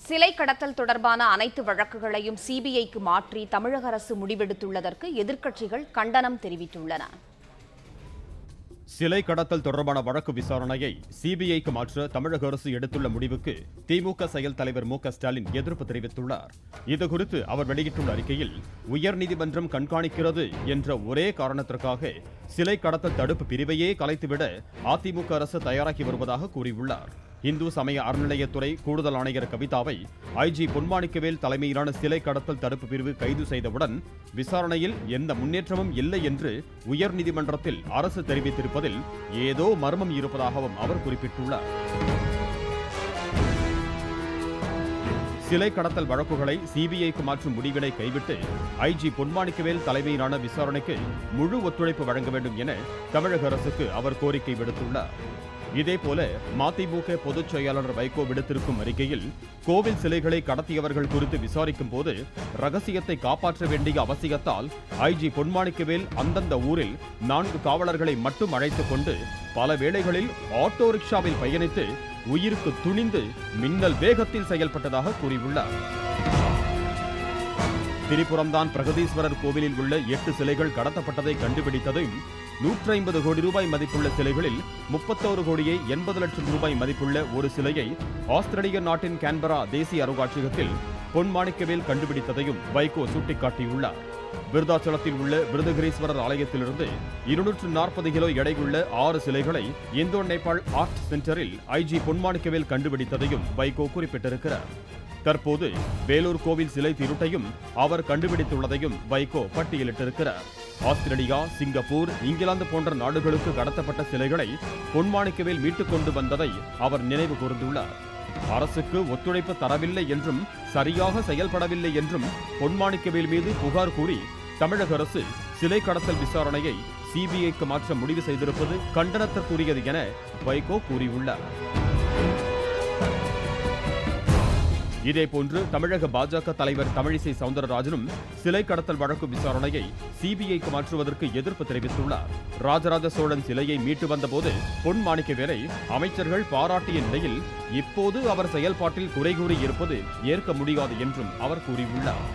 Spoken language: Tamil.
சிலை கடத்தல் தொடர்பான அனைத்து வழக்குகளையும் சிபிஐக்கு மாற்றி தமிழக அரசு முடிவெடுத்துள்ளதற்கு எதிர்க்கட்சிகள் கண்டனம் தெரிவித்துள்ளன. சிலை கடத்தல் தொடர்பான வழக்கு விசாரணையை சிபிஐக்கு மாற்ற தமிழக அரசு எடுத்துள்ள முடிவுக்கு திமுக செயல் தலைவர் மு க ஸ்டாலின் எதிர்ப்பு தெரிவித்துள்ளார். இதுகுறித்து அவர் வெளியிட்டுள்ள அறிக்கையில், உயர்நீதிமன்றம் கண்காணிக்கிறது என்ற ஒரே காரணத்திற்காக சிலை கடத்தல் தடுப்பு பிரிவையே கலைத்துவிட அதிமுக அரசு தயாராகி வருவதாக கூறியுள்ளார். இந்து சமய அறநிலையத்துறை கூடுதல் ஆணையர் கவிதாவை ஐஜி பொன்மாணிக்கவேல் தலைமையிலான சிலை கடத்தல் தடுப்பு பிரிவு கைது செய்தவுடன் விசாரணையில் எந்த முன்னேற்றமும் இல்லை என்று உயர்நீதிமன்றத்தில் அரசு தெரிவித்திருப்பதில் ஏதோ மர்மம் இருப்பதாகவும் அவர் குறிப்பிட்டுள்ளார். சிலை கடத்தல் வழக்குகளை சிபிஐக்கு மாற்றும் முடிவினை கைவிட்டு ஐஜி பொன்மாணிக்கவேல் தலைமையிலான விசாரணைக்கு முழு ஒத்துழைப்பு வழங்க வேண்டும் என தமிழக அரசுக்கு அவர் கோரிக்கை விடுத்துள்ளார். இதேபோல மதிமுக பொதுச் செயலாளர் வைகோ விடுத்திருக்கும் அறிக்கையில், கோவில் சிலைகளை கடத்தியவர்கள் குறித்து விசாரிக்கும் போது ரகசியத்தை காப்பாற்ற வேண்டிய அவசியத்தால் ஐஜி பொன்மாணிக்கவேல் அந்தந்த ஊரில் 4 காவலர்களை மட்டும் அழைத்துக் கொண்டு பல வேளைகளில் ஆட்டோ ரிக்ஷாவில் பயணித்து உயிருக்கு துணிந்து மின்னல் வேகத்தில் செயல்பட்டதாக கூறியுள்ளார். திரிபுரம்தான் பிரகதீஸ்வரர் கோவிலில் உள்ள 8 சிலைகள் கடத்தப்பட்டதை கண்டுபிடித்ததையும் 150 கோடி ரூபாய் மதிப்புள்ள சிலைகளில் 31 கோடியே 80 லட்சம் ரூபாய் மதிப்புள்ள ஒரு சிலையை ஆஸ்திரேலிய நாட்டின் கேன்பரா தேசிய அருங்காட்சியகத்தில் பொன்மாணிக்கவேல் கண்டுபிடித்ததையும் வைகோ சுட்டிக்காட்டியுள்ளார். விருதாச்சலத்தில் உள்ள விருதகிரீஸ்வரர் ஆலயத்திலிருந்து 240 கிலோ எடையுள்ள 6 சிலைகளை இந்தோ நேபாள் ஆர்ட் சென்டரில் ஐஜி பொன்மாணிக்கவேல் கண்டுபிடித்ததையும் வைகோ குறிப்பிட்டிருக்கிறார். தற்போது வேலூர் கோவில் சிலை திருட்டையும் அவர் கண்டுபிடித்துள்ளதையும் வைகோ பட்டியலிட்டிருக்கிறார். ஆஸ்திரேலியா, சிங்கப்பூர், இங்கிலாந்து போன்ற நாடுகளுக்கு கடத்தப்பட்ட சிலைகளை பொன்மாணிக்கவேல் மீட்டுக் கொண்டு வந்ததை அவர் நினைவு கூர்ந்துள்ளார். அரசுக்கு ஒத்துழைப்பு தரவில்லை என்றும் சரியாக செயல்படவில்லை என்றும் பொன்மாணிக்கவேல் மீது புகார் கூறி தமிழக அரசு சிலை கடத்தல் விசாரணையை சிபிஐக்கு மாற்ற முடிவு செய்திருப்பது கண்டனத்திற்குரியது என வைகோ கூறியுள்ளார். இதேபோன்று தமிழக பாஜக தலைவர் தமிழிசை சவுந்தரராஜனும் சிலை கடத்தல் வழக்கு விசாரணையை சிபிஐக்கு மாற்றுவதற்கு எதிர்ப்பு தெரிவித்துள்ளார். ராஜராஜ சோழன் சிலையை மீட்டு வந்தபோது பொன்மாணிக்கவேலை அமைச்சர்கள் பாராட்டிய நிலையில் இப்போது அவர் செயல்பாட்டில் குறை கூறி இருப்பது ஏற்க முடியாது என்றும் அவர் கூறியுள்ளார்.